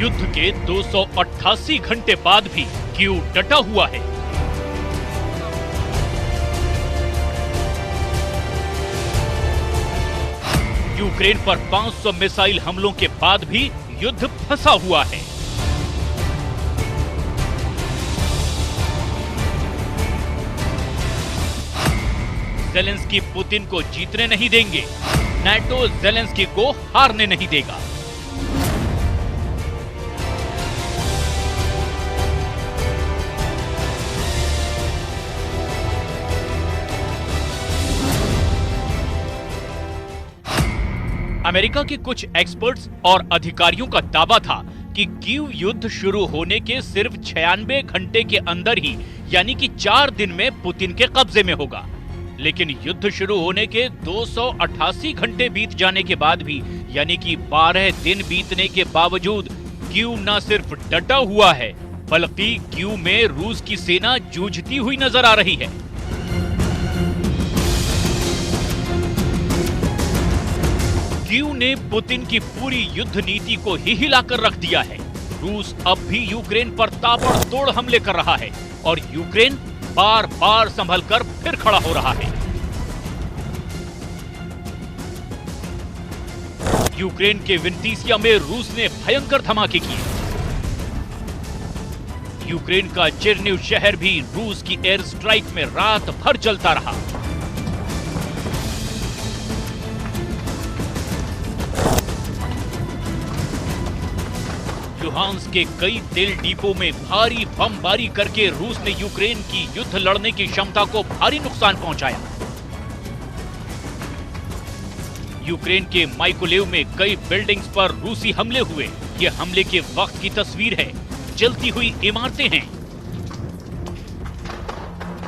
युद्ध के 288 घंटे बाद भी कीव डटा हुआ है। यूक्रेन पर 500 मिसाइल हमलों के बाद भी युद्ध फंसा हुआ है। ज़ेलेंस्की पुतिन को जीतने नहीं देंगे, नाटो ज़ेलेंस्की को हारने नहीं देगा। अमेरिका के कुछ एक्सपर्ट्स और अधिकारियों का दावा था कि कीव युद्ध शुरू होने के सिर्फ 96 घंटे के अंदर ही यानी कि 4 दिन में पुतिन के कब्जे में होगा। लेकिन युद्ध शुरू होने के 288 घंटे बीत जाने के बाद भी यानी कि 12 दिन बीतने के बावजूद कीव न सिर्फ डटा हुआ है बल्कि कीव में रूस की सेना जूझती हुई नजर आ रही है। कीव ने पुतिन की पूरी युद्ध नीति को ही हिलाकर रख दिया है। रूस अब भी यूक्रेन पर ताबड़तोड़ हमले कर रहा है और यूक्रेन बार बार संभलकर फिर खड़ा हो रहा है। यूक्रेन के विंटीसिया में रूस ने भयंकर धमाके किए। यूक्रेन का चेरनिव शहर भी रूस की एयर स्ट्राइक में रात भर जलता रहा। लुहांस के कई तेल डिपो में भारी बमबारी करके रूस ने यूक्रेन की युद्ध लड़ने की क्षमता को भारी नुकसान पहुंचाया। यूक्रेन के माइकोलेव में कई बिल्डिंग्स पर रूसी हमले हुए। ये हमले के वक्त की तस्वीर है, जलती हुई इमारतें हैं।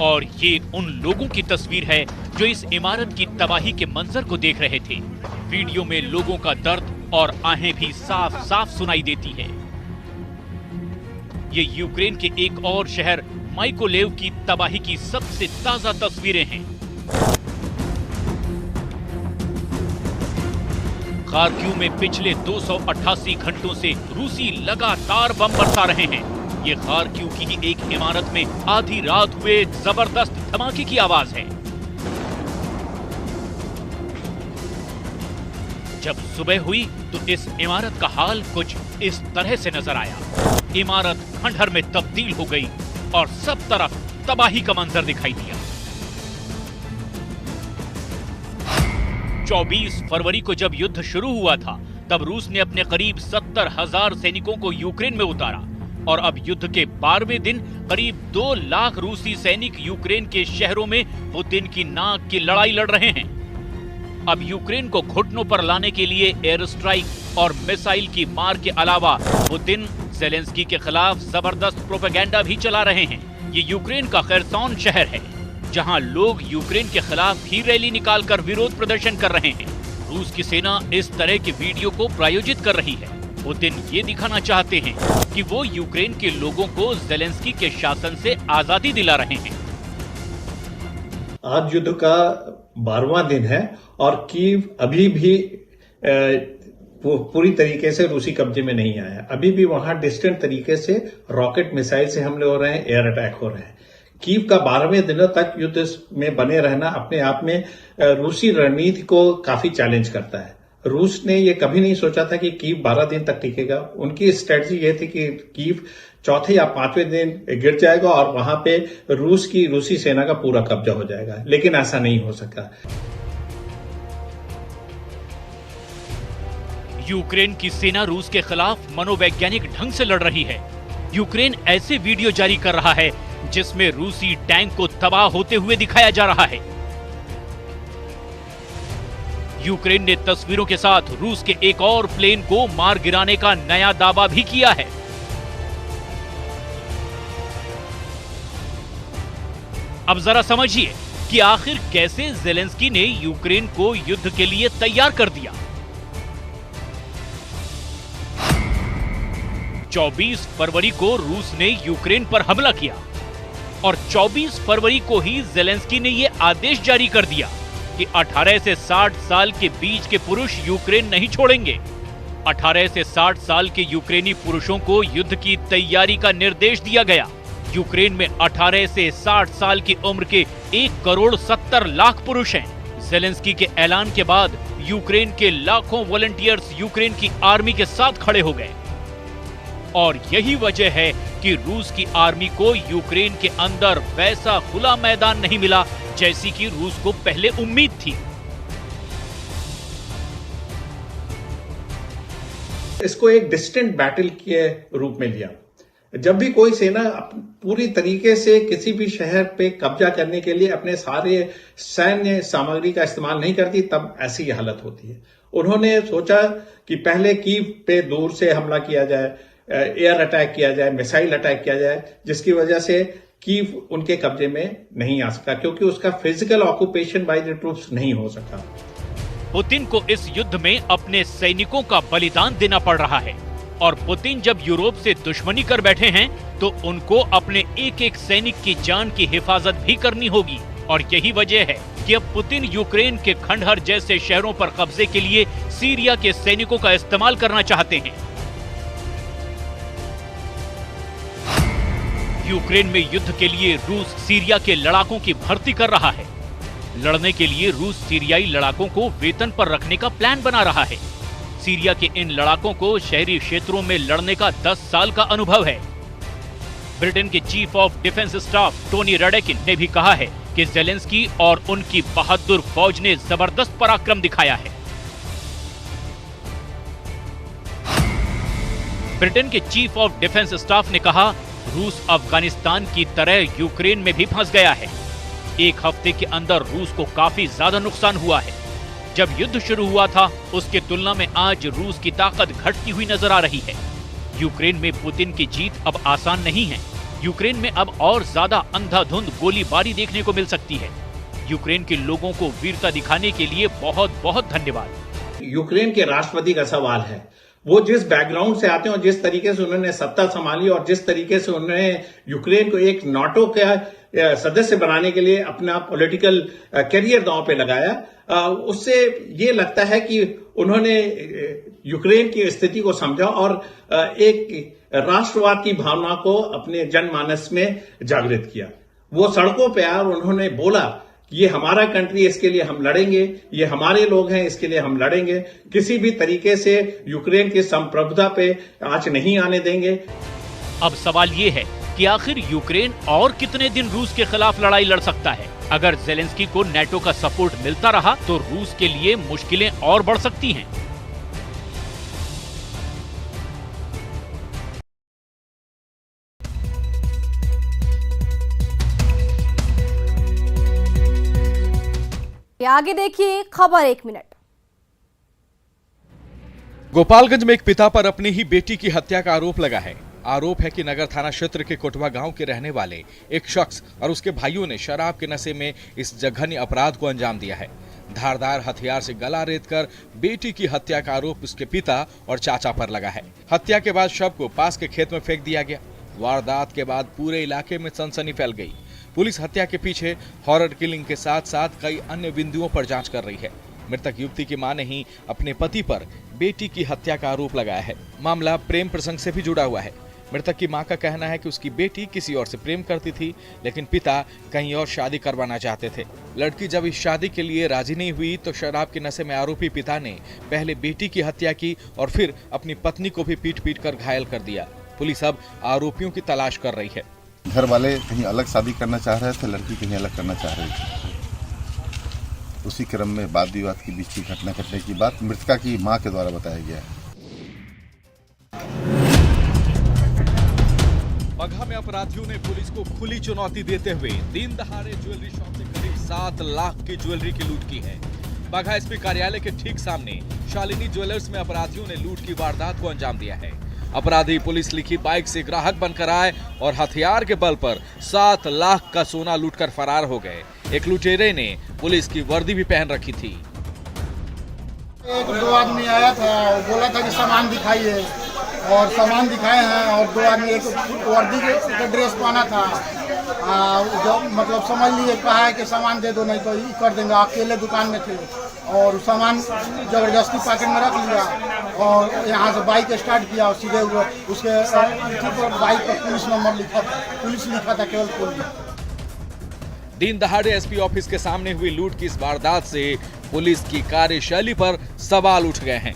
और ये उन लोगों की तस्वीर है जो इस इमारत की तबाही के मंजर को देख रहे थे। वीडियो में लोगों का दर्द और आहें भी साफ साफ सुनाई देती है। ये यूक्रेन के एक और शहर माइकोलेव की तबाही की सबसे ताजा तस्वीरें हैं। खार्किव में पिछले 288 घंटों से रूसी लगातार बम बरसा रहे हैं। ये खार्किव की ही एक इमारत में आधी रात हुए जबरदस्त धमाके की आवाज है। जब सुबह हुई तो इस इमारत का हाल कुछ इस तरह से नजर आया। इमारत खंडहर में तब्दील हो गई और सब तरफ तबाही का मंजर दिखाई दिया। 24 फरवरी को जब युद्ध शुरू हुआ था तब रूस ने अपने करीब 70,000 सैनिकों को यूक्रेन में उतारा और अब युद्ध के 12वें दिन करीब 2 लाख रूसी सैनिक यूक्रेन के शहरों में पुतिन की नाक की लड़ाई लड़ रहे हैं। अब यूक्रेन को घुटनों पर लाने के लिए एयर स्ट्राइक और मिसाइल की मार के अलावा पुतिन ज़ेलेंस्की के खिलाफ जबरदस्त प्रोपेगेंडा भी चला रहे हैं। ये यूक्रेन का खैरसौन शहर है जहां लोग यूक्रेन के खिलाफ भी रैली निकालकर विरोध प्रदर्शन कर रहे हैं। रूस की सेना इस तरह के वीडियो को प्रायोजित कर रही है। पुतिन ये दिखाना चाहते हैं कि वो यूक्रेन के लोगों को ज़ेलेंस्की के शासन से आजादी दिला रहे हैं। आज युद्ध का 12वां दिन है और कीव अभी भी पूरी तरीके से रूसी कब्जे में नहीं आया। अभी भी वहां डिस्टेंट तरीके से रॉकेट मिसाइल से हमले हो रहे हैं, एयर अटैक हो रहे हैं। कीव का 12वें दिनों तक युद्ध में बने रहना अपने आप में रूसी रणनीति को काफी चैलेंज करता है। रूस ने ये कभी नहीं सोचा था कि कीव 12 दिन तक टिकेगा। उनकी स्ट्रेटजी ये थी कि कीव चौथे या 5वें दिन गिर जाएगा और वहां पे रूसी सेना का पूरा कब्जा हो जाएगा, लेकिन ऐसा नहीं हो सका। यूक्रेन की सेना रूस के खिलाफ मनोवैज्ञानिक ढंग से लड़ रही है। यूक्रेन ऐसे वीडियो जारी कर रहा है जिसमें रूसी टैंक को तबाह होते हुए दिखाया जा रहा है। यूक्रेन ने तस्वीरों के साथ रूस के एक और प्लेन को मार गिराने का नया दावा भी किया है। अब जरा समझिए कि आखिर कैसे ज़ेलेंस्की ने यूक्रेन को युद्ध के लिए तैयार कर दिया। 24 फरवरी को रूस ने यूक्रेन पर हमला किया और 24 फरवरी को ही ज़ेलेंस्की ने यह आदेश जारी कर दिया कि 18 से 60 साल के बीच के पुरुष यूक्रेन नहीं छोड़ेंगे। 18 से 60 साल के यूक्रेनी पुरुषों को युद्ध की तैयारी का निर्देश दिया गया। यूक्रेन में 18 से 60 साल की उम्र के 1,70,00,000 पुरुष हैं। ज़ेलेंस्की के ऐलान के बाद यूक्रेन के लाखों वॉलंटियर्स यूक्रेन की आर्मी के साथ खड़े हो गए और यही वजह है कि रूस की आर्मी को यूक्रेन के अंदर वैसा खुला मैदान नहीं मिला जैसी कि रूस को पहले उम्मीद थी। इसको एक डिस्टेंट बैटल के रूप में लिया। जब भी कोई सेना पूरी तरीके से किसी भी शहर पे कब्जा करने के लिए अपने सारे सैन्य सामग्री का इस्तेमाल नहीं करती, तब ऐसी हालत होती है। उन्होंने सोचा कि पहले कीव पे दूर से हमला किया जाए, एयर अटैक किया जाए, मिसाइल अटैक किया जाए, जिसकी वजह से कीव उनके कब्जे में नहीं आ सका, क्योंकि उसका physical occupation by the troops नहीं हो सका। पुतिन को इस युद्ध में अपने सैनिकों का बलिदान देना पड़ रहा है और पुतिन जब यूरोप से दुश्मनी कर बैठे हैं तो उनको अपने एक एक सैनिक की जान की हिफाजत भी करनी होगी। और यही वजह है कि अब पुतिन यूक्रेन के खंडहर जैसे शहरों पर कब्जे के लिए सीरिया के सैनिकों का इस्तेमाल करना चाहते हैं। यूक्रेन में युद्ध के लिए रूस सीरिया के लड़ाकों की भर्ती कर रहा है। लड़ने के लिए रूस सीरियाई लड़ाकों को वेतन पर रखने का प्लान बना रहा है। सीरिया के इन लड़ाकों को शहरी क्षेत्रों में लड़ने का 10 साल का अनुभव है। ब्रिटेन के chief of defence staff Tony Radakin ने भी कहा है कि ज़ेलेंस्की और उनकी बहादुर फौज ने जबरदस्त पराक्रम दिखाया है। ब्रिटेन के चीफ ऑफ डिफेंस स्टाफ ने कहा, रूस अफगानिस्तान की तरह यूक्रेन में भी फंस गया है। एक हफ्ते के अंदर रूस को काफी ज्यादा नुकसान हुआ है। जब युद्ध शुरू हुआ था उसके तुलना में आज रूस की ताकत घटती हुई नजर आ रही है। यूक्रेन में पुतिन की जीत अब आसान नहीं है। यूक्रेन में अब और ज्यादा अंधाधुंध गोलीबारी देखने को मिल सकती है। यूक्रेन के लोगों को वीरता दिखाने के लिए बहुत बहुत धन्यवाद। यूक्रेन के राष्ट्रपति का सवाल है, वो जिस बैकग्राउंड से आते हैं और जिस तरीके से उन्होंने सत्ता संभाली और जिस तरीके से उन्होंने यूक्रेन को एक नाटो का सदस्य बनाने के लिए अपना पॉलिटिकल करियर दांव पे लगाया, उससे ये लगता है कि उन्होंने यूक्रेन की स्थिति को समझा और एक राष्ट्रवाद की भावना को अपने जनमानस में जागृत किया। वो सड़कों पे आए और उन्होंने बोला कि ये हमारा कंट्री, इसके लिए हम लड़ेंगे, ये हमारे लोग हैं, इसके लिए हम लड़ेंगे, किसी भी तरीके से यूक्रेन की संप्रभुता पे आंच नहीं आने देंगे। अब सवाल ये है कि आखिर यूक्रेन और कितने दिन रूस के खिलाफ लड़ाई लड़ सकता है। अगर ज़ेलेंस्की को नेटो का सपोर्ट मिलता रहा तो रूस के लिए मुश्किलें और बढ़ सकती हैं। आगे देखिए खबर 1 मिनट। गोपालगंज में एक पिता पर अपनी ही बेटी की हत्या का आरोप लगा है। आरोप है कि नगर थाना क्षेत्र के कोटवा गांव के रहने वाले एक शख्स और उसके भाइयों ने शराब के नशे में इस जघन्य अपराध को अंजाम दिया है। धारदार हथियार से गला रेतकर बेटी की हत्या का आरोप उसके पिता और चाचा पर लगा है। हत्या के बाद शव को पास के खेत में फेंक दिया गया। वारदात के बाद पूरे इलाके में सनसनी फैल गई। पुलिस हत्या के पीछे हॉरर किलिंग के साथ साथ कई अन्य बिंदुओं पर जांच कर रही है। मृतक युवती की मां ने ही अपने पति पर बेटी की हत्या का आरोप लगाया है। मामला प्रेम प्रसंग से भी जुड़ा हुआ है। मृतक की मां का कहना है कि उसकी बेटी किसी और से प्रेम करती थी, लेकिन पिता कहीं और शादी करवाना चाहते थे। लड़की जब इस शादी के लिए राजी नहीं हुई तो शराब के नशे में आरोपी पिता ने पहले बेटी की हत्या की और फिर अपनी पत्नी को भी पीट पीट कर घायल कर दिया। पुलिस अब आरोपियों की तलाश कर रही है। घर वाले कहीं अलग शादी करना चाह रहे थे, लड़की कहीं अलग करना चाह रही थी। उसी क्रम में वाद विवाद के बीच की घटना घटने की बात मृतका की मां के द्वारा बताया गया है। बगहा में अपराधियों ने पुलिस को खुली चुनौती देते हुए दिन दहाड़े ज्वेलरी शॉप से करीब 7 लाख की ज्वेलरी की लूट की है। बगहा एसपी कार्यालय के ठीक सामने शालिनी ज्वेलर्स में अपराधियों ने लूट की वारदात को अंजाम दिया है। अपराधी पुलिस लिखी बाइक से ग्राहक बनकर आए और हथियार के बल पर 7 लाख का सोना लूटकर फरार हो गए। एक लुटेरे ने पुलिस की वर्दी भी पहन रखी थी। एक दो आदमी आया था, बोला था कि सामान दिखाइए। और सामान दिखाए हैं और 2 आदमी एक वर्दी का ड्रेस पहना था। जो मतलब समझ लिए कहा है कि सामान दे दो नहीं तो ये कर देंगे। अकेले दुकान में थे और सामान जबरदस्ती पॉकेट में रख लिया और यहाँ से बाइक स्टार्ट किया और सीधे उसके बाइक पर पुलिस नंबर लिखा था, पुलिस लिखा था केवल पुलिस। दिन दहाड़े एसपी ऑफिस के सामने हुई लूट की इस वारदात से पुलिस की कार्यशैली पर सवाल उठ गए हैं।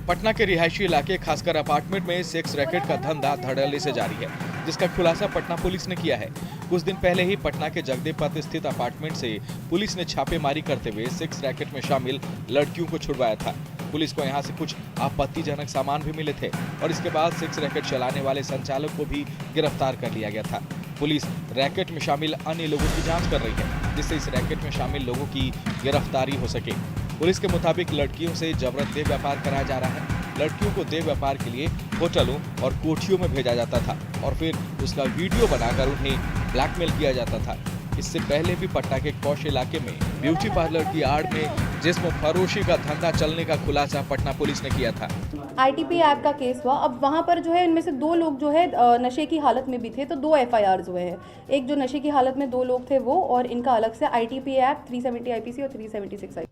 पटना के रिहायशी इलाके खासकर अपार्टमेंट में सेक्स रैकेट का धंधा धड़ल्ले से जारी है, जिसका खुलासा पटना पुलिस ने किया है। कुछ दिन पहले ही पटना के जगदेव पथ स्थित अपार्टमेंट से पुलिस ने छापेमारी करते हुए सेक्स रैकेट में शामिल लड़कियों को छुड़वाया था। पुलिस को यहां से कुछ आपत्तिजनक सामान भी मिले थे और इसके बाद सेक्स रैकेट चलाने वाले संचालक को भी गिरफ्तार कर लिया गया था। पुलिस रैकेट में शामिल अन्य लोगों की जांच कर रही है, जिससे इस रैकेट में शामिल लोगों की गिरफ्तारी हो सके। पुलिस के मुताबिक लड़कियों से जबरन देह व्यापार कराया जा रहा है। लड़कियों को देह व्यापार के लिए होटलों और कोठियों में भेजा जाता था और फिर उसका वीडियो बनाकर उन्हें ब्लैकमेल किया जाता था। इससे पहले भी पटना के कौश इलाके में ब्यूटी पार्लर की आड़ में जिस्म फरोशी का धंधा चलने का खुलासा पटना पुलिस ने किया था। ITP एक्ट का केस हुआ। अब वहाँ पर जो है इनमें से 2 लोग जो है नशे की हालत में भी थे, तो 2 FIRs हुए हैं। एक जो नशे की हालत में 2 लोग थे वो, और इनका अलग से ITP एक्ट 370 IPC और 376 IPC।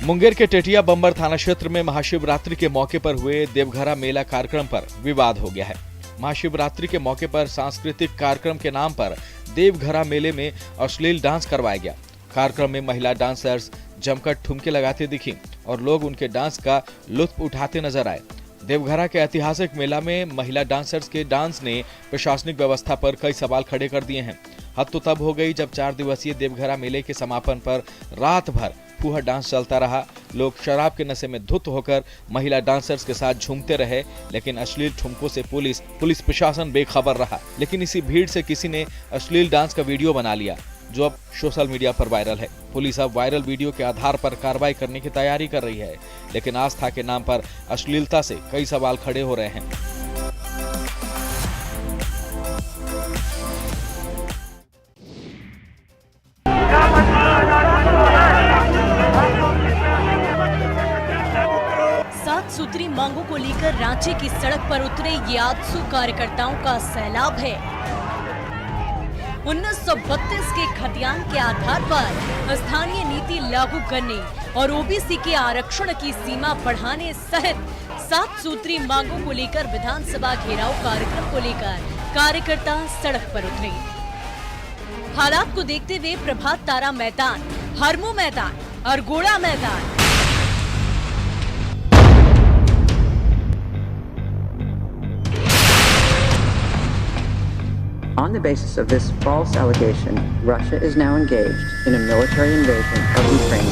मुंगेर के टेटिया बम्बर थाना क्षेत्र में महाशिवरात्रि के मौके पर हुए देवघरा मेला कार्यक्रम पर विवाद हो गया है। महाशिवरात्रि के मौके पर सांस्कृतिक कार्यक्रम के नाम पर देवघरा मेले में अश्लील डांस करवाया गया। कार्यक्रम में महिला डांसर्स जमकर ठुमके लगाते दिखी और लोग उनके डांस का लुत्फ उठाते नजर आए। देवघरा के ऐतिहासिक मेला में महिला डांसर्स के डांस ने प्रशासनिक व्यवस्था पर कई सवाल खड़े कर दिए हैं। हद तो तब हो गई जब 4 दिवसीय देवघरा मेले के समापन पर रात भर फूहड़ डांस चलता रहा। लोग शराब के नशे में धुत होकर महिला डांसर्स के साथ झूमते रहे, लेकिन अश्लील ठुमकों से पुलिस प्रशासन बेखबर रहा। लेकिन इसी भीड़ से किसी ने अश्लील डांस का वीडियो बना लिया, जो अब सोशल मीडिया पर वायरल है। पुलिस अब वायरल वीडियो के आधार पर कार्रवाई करने की तैयारी कर रही है, लेकिन आस्था के नाम पर अश्लीलता से कई सवाल खड़े हो रहे हैं। सूत्री मांगों को लेकर रांची की सड़क पर उतरे ये आजसू कार्यकर्ताओं का सैलाब है। 1932 के खतियान के आधार पर स्थानीय नीति लागू करने और ओबीसी के आरक्षण की सीमा बढ़ाने सहित 7 सूत्री मांगों को लेकर विधानसभा घेराव कार्यक्रम को लेकर कार्यकर्ता सड़क पर उतरे। हालात को देखते हुए प्रभात तारा मैदान, हरमू मैदान और गोड़ा मैदान On the basis of this false allegation, Russia is now engaged in a military invasion of Ukraine.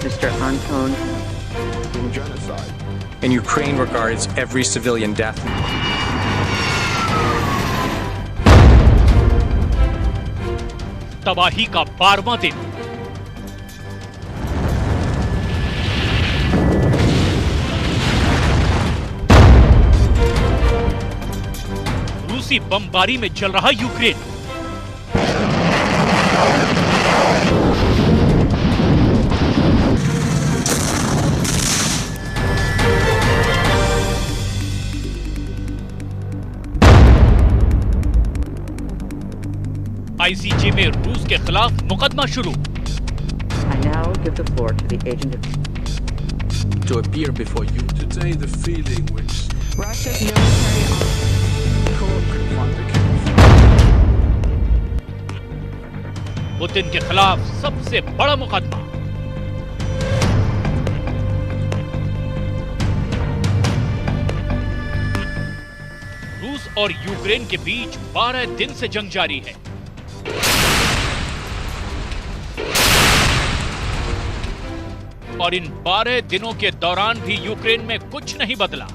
Mr. Anton. Genocide. And Ukraine regards every civilian death. तबाही का 12वां दिन। रूसी बमबारी में जल रहा यूक्रेन। ICJ में रूस के खिलाफ मुकदमा शुरू। I now give the floor to the agent to appear before you today. The feeling which Russia's military Putin के खिलाफ सबसे बड़ा मुकदमा। रूस और यूक्रेन के बीच 12 दिन से जंग जारी है। और इन 12 दिनों के दौरान भी यूक्रेन में कुछ नहीं बदला।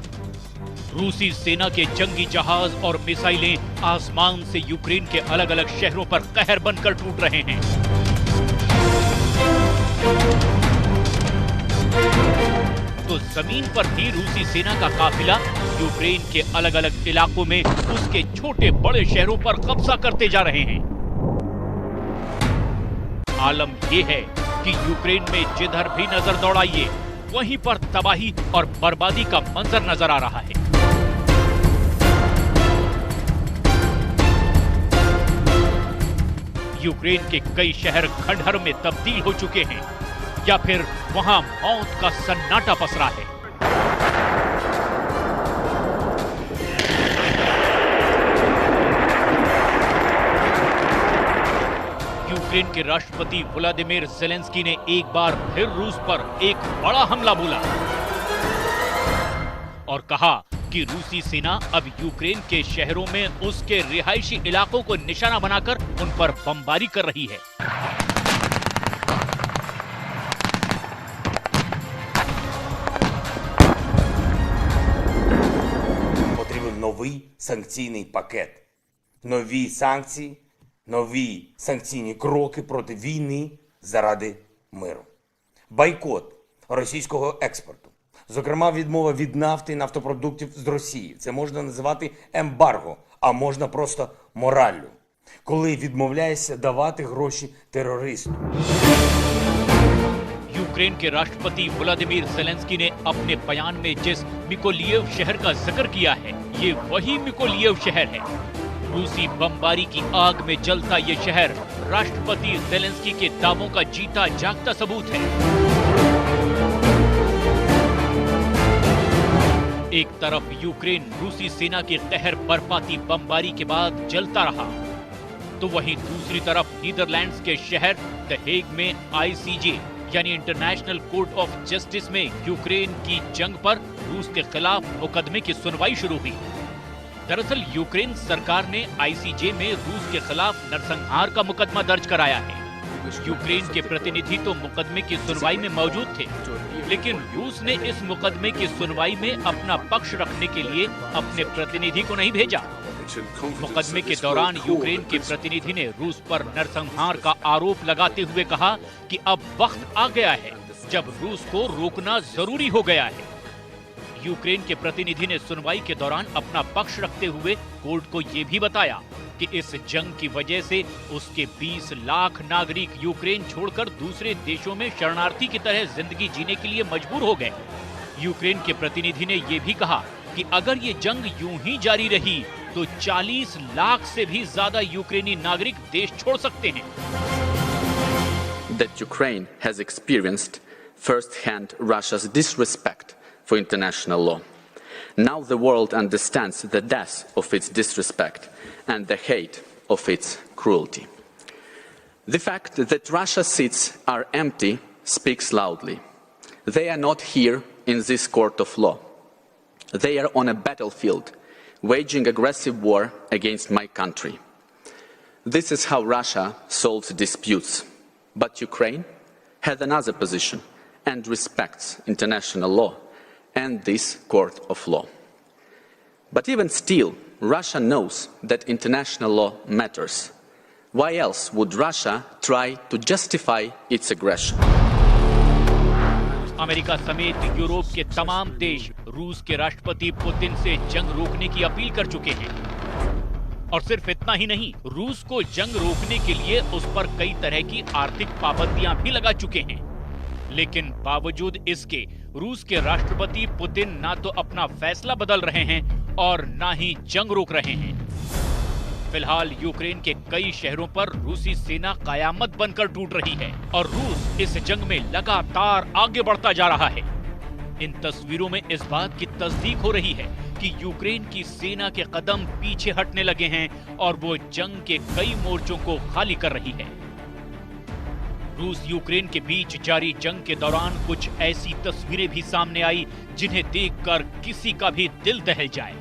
रूसी सेना के जंगी जहाज और मिसाइलें आसमान से यूक्रेन के अलग अलग शहरों पर कहर बनकर टूट रहे हैं। तो जमीन पर भी रूसी सेना का काफिला यूक्रेन के अलग अलग इलाकों में उसके छोटे बड़े शहरों पर कब्जा करते जा रहे हैं। आलम यह है कि यूक्रेन में जिधर भी नजर दौड़ाइए वहीं पर तबाही और बर्बादी का मंजर नजर आ रहा है। यूक्रेन के कई शहर खंडहर में तब्दील हो चुके हैं या फिर वहां मौत का सन्नाटा पसरा है। यूक्रेन के राष्ट्रपति व्लादिमीर ज़ेलेंस्की ने एक बार फिर रूस पर एक बड़ा हमला बोला और कहा कि रूसी सेना अब यूक्रेन के शहरों में उसके रिहायशी इलाकों को निशाना बनाकर उन पर बमबारी कर रही है। Потрібен новий санкційний пакет. Нові санкції, нові санкційні кроки проти війни заради миру. Бойкот російського експорту. Зокрема, відмова від нафти і нафтопродуктів з Росії. Це можна називати ембарго, а можна просто мораллю. Коли відмовляєшся давати гроші терористу. यूक्रेन के राष्ट्रपति व्लादिमीर ज़ेलेंस्की ने अपने बयान में जिस मिकोलिएव शहर का जिक्र किया है, ये वही मिकोलिएव शहर है। रूसी बमबारी की आग में जलता ये शहर राष्ट्रपति ज़ेलेंस्की के दावों का जीता जागता सबूत है। एक तरफ यूक्रेन रूसी सेना के कहर बरपाती बमबारी के बाद जलता रहा, तो वहीं दूसरी तरफ नीदरलैंड्स के शहर द हेग में ICJ यानी इंटरनेशनल कोर्ट ऑफ जस्टिस में यूक्रेन की जंग पर रूस के खिलाफ मुकदमे की सुनवाई शुरू हुई। दरअसल यूक्रेन सरकार ने ICJ में रूस के खिलाफ नरसंहार का मुकदमा दर्ज कराया है। यूक्रेन के प्रतिनिधि तो मुकदमे की सुनवाई में मौजूद थे, लेकिन रूस ने इस मुकदमे की सुनवाई में अपना पक्ष रखने के लिए अपने प्रतिनिधि को नहीं भेजा। मुकदमे के दौरान यूक्रेन के प्रतिनिधि ने रूस पर नरसंहार का आरोप लगाते हुए कहा कि अब वक्त आ गया है जब रूस को रोकना जरूरी हो गया है। यूक्रेन के प्रतिनिधि ने सुनवाई के दौरान अपना पक्ष रखते हुए कोर्ट को ये भी बताया कि इस जंग की वजह से उसके 20 लाख नागरिक यूक्रेन छोड़कर दूसरे देशों में शरणार्थी की तरह जिंदगी जीने के लिए मजबूर हो गए। यूक्रेन के प्रतिनिधि ने यह भी कहा कि अगर ये जंग यूं ही जारी रही तो 40 लाख से भी ज्यादा यूक्रेनी नागरिक देश छोड़ सकते हैं। That Ukraine has experienced firsthand Russia's disrespect for international law. Now the world understands the depth of its disrespect and the hate of its cruelty. The fact that Russia's seats are empty speaks loudly. They are not here in this court of law. They are on a battlefield, waging aggressive war against my country. This is how Russia solves disputes. But Ukraine has another position and respects international law and this court of law. But even still, Russia knows that international law matters. Why else would Russia try to justify its aggression? America समेत Europe के तमाम देश रूस के राष्ट्रपति Putin से जंग रोकने की अपील कर चुके हैं। और सिर्फ इतना ही नहीं, रूस को जंग रोकने के लिए उस पर कई तरह की आर्थिक पाबंदियां भी लगा चुके हैं। लेकिन बावजूद इसके रूस के राष्ट्रपति पुतिन ना तो अपना फैसला बदल रहे हैं और ना ही जंग रोक रहे हैं। फिलहाल यूक्रेन के कई शहरों पर रूसी सेना कयामत बनकर टूट रही है और रूस इस जंग में लगातार आगे बढ़ता जा रहा है। इन तस्वीरों में इस बात की तस्दीक हो रही है कि यूक्रेन की सेना के कदम पीछे हटने लगे हैं और वो जंग के कई मोर्चों को खाली कर रही है। रूस यूक्रेन के बीच जारी जंग के दौरान कुछ ऐसी तस्वीरें भी सामने आई जिन्हें देखकर किसी का भी दिल दहल जाए।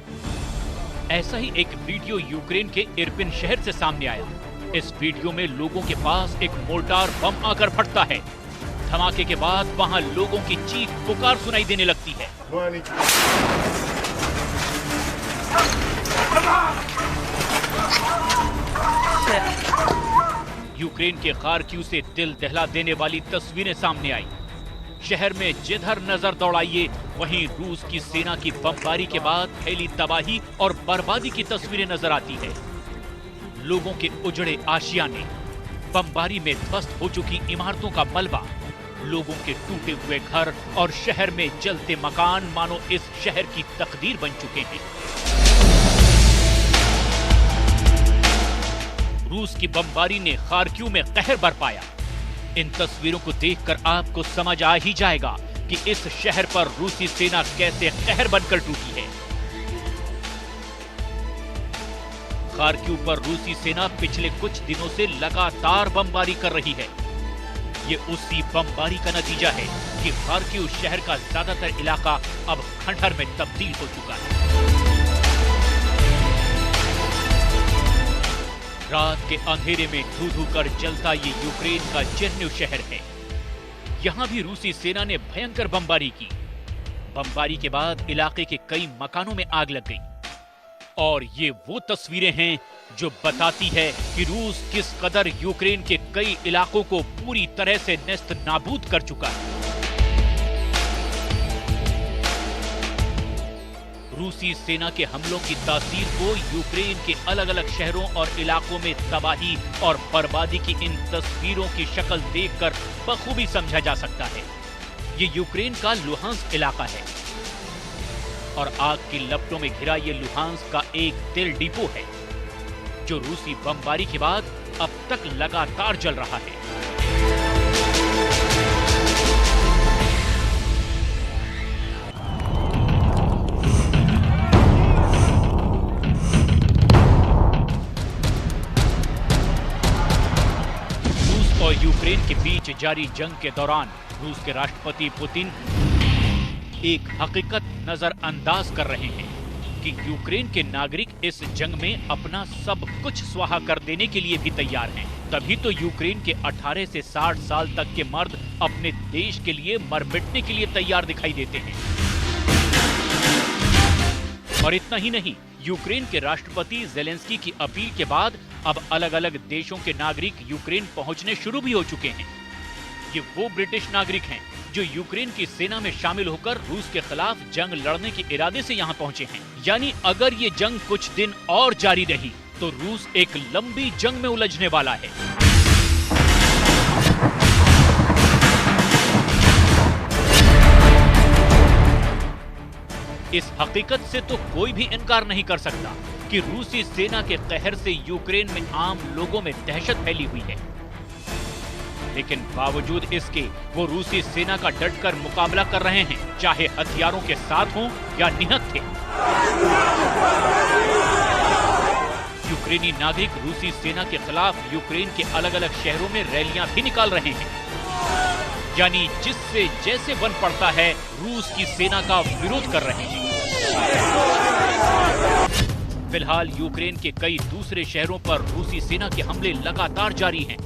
ऐसा ही एक वीडियो यूक्रेन के इरपिन शहर से सामने आया। इस वीडियो में लोगों के पास एक मोर्टार बम आकर फटता है। धमाके के बाद वहां लोगों की चीख पुकार सुनाई देने लगती है। यूक्रेन के खार्किव से दिल दहला देने वाली तस्वीरें सामने आई। शहर में जिधर नजर दौड़ाइए वहीं रूस की सेना की बमबारी के बाद फैली तबाही और बर्बादी की तस्वीरें नजर आती है। लोगों के उजड़े आशियाने, बमबारी में ध्वस्त हो चुकी इमारतों का मलबा, लोगों के टूटे हुए घर और शहर में जलते मकान मानो इस शहर की तकदीर बन चुके हैं। रूस की बमबारी ने खार्किव में कहर बरपाया। इन तस्वीरों को देखकर आपको समझ आ ही जाएगा कि इस शहर पर रूसी सेना कैसे कहर बनकर टूटी है। खार्किव पर रूसी सेना पिछले कुछ दिनों से लगातार बमबारी कर रही है। ये उसी बमबारी का नतीजा है कि खार्किव शहर का ज्यादातर इलाका अब खंडहर में तब्दील हो चुका है। रात के अंधेरे में धू-धू कर जलता ये यूक्रेन का चेर्निव शहर है। यहां भी रूसी सेना ने भयंकर बमबारी की। बमबारी के बाद इलाके के कई मकानों में आग लग गई। और ये वो तस्वीरें हैं जो बताती है कि रूस किस कदर यूक्रेन के कई इलाकों को पूरी तरह से नेस्त नाबूद कर चुका है। रूसी सेना के हमलों की तासीर को यूक्रेन के अलग अलग शहरों और इलाकों में तबाही और बर्बादी की इन तस्वीरों की शक्ल देखकर बखूबी समझा जा सकता है। ये यूक्रेन का लुहांस्क इलाका है और आग की लपटों में घिरा ये लुहांस्क का एक तेल डिपो है जो रूसी बमबारी के बाद अब तक लगातार जल रहा है। रूस और यूक्रेन के बीच जारी जंग के दौरान रूस के राष्ट्रपति पुतिन एक हकीकत नजरअंदाज कर रहे हैं कि यूक्रेन के नागरिक इस जंग में अपना सब कुछ स्वाहा कर देने के लिए भी तैयार हैं। तभी तो यूक्रेन के 18 से 60 साल तक के मर्द अपने देश के लिए मर मिटने के लिए तैयार दिखाई देते हैं। और इतना ही नहीं, यूक्रेन के राष्ट्रपति ज़ेलेंस्की की अपील के बाद अब अलग अलग देशों के नागरिक यूक्रेन पहुंचने शुरू भी हो चुके हैं। ये वो ब्रिटिश नागरिक हैं जो यूक्रेन की सेना में शामिल होकर रूस के खिलाफ जंग लड़ने के इरादे से यहाँ पहुंचे हैं। यानी अगर ये जंग कुछ दिन और जारी रही तो रूस एक लंबी जंग में उलझने वाला है। इस हकीकत से तो कोई भी इनकार नहीं कर सकता कि रूसी सेना के कहर से यूक्रेन में आम लोगों में दहशत फैली हुई है। लेकिन बावजूद इसके वो रूसी सेना का डटकर मुकाबला कर रहे हैं, चाहे हथियारों के साथ हों या निहत्थे। यूक्रेनी नागरिक रूसी सेना के खिलाफ यूक्रेन के अलग अलग शहरों में रैलियां भी निकाल रहे हैं। यानी जिससे जैसे बन पड़ता है रूस की सेना का विरोध कर रहे हैं। फिलहाल यूक्रेन के कई दूसरे शहरों पर रूसी सेना के हमले लगातार जारी हैं।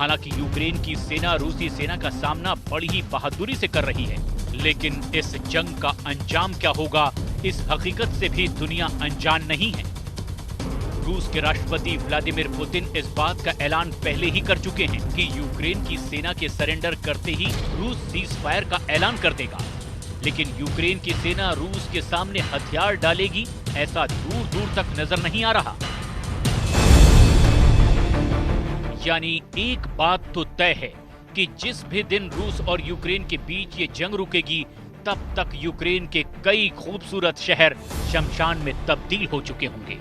हालांकि यूक्रेन की सेना रूसी सेना का सामना बड़ी ही बहादुरी से कर रही है, लेकिन इस जंग का अंजाम क्या होगा इस हकीकत से भी दुनिया अनजान नहीं है। रूस के राष्ट्रपति व्लादिमीर पुतिन इस बात का ऐलान पहले ही कर चुके हैं कि यूक्रेन की सेना के सरेंडर करते ही रूस सीज फायर का ऐलान कर देगा। लेकिन यूक्रेन की सेना रूस के सामने हथियार डालेगी ऐसा दूर दूर तक नजर नहीं आ रहा। यानी एक बात तो तय है कि जिस भी दिन रूस और यूक्रेन के बीच ये जंग रुकेगी तब तक यूक्रेन के कई खूबसूरत शहर शमशान में तब्दील हो चुके होंगे।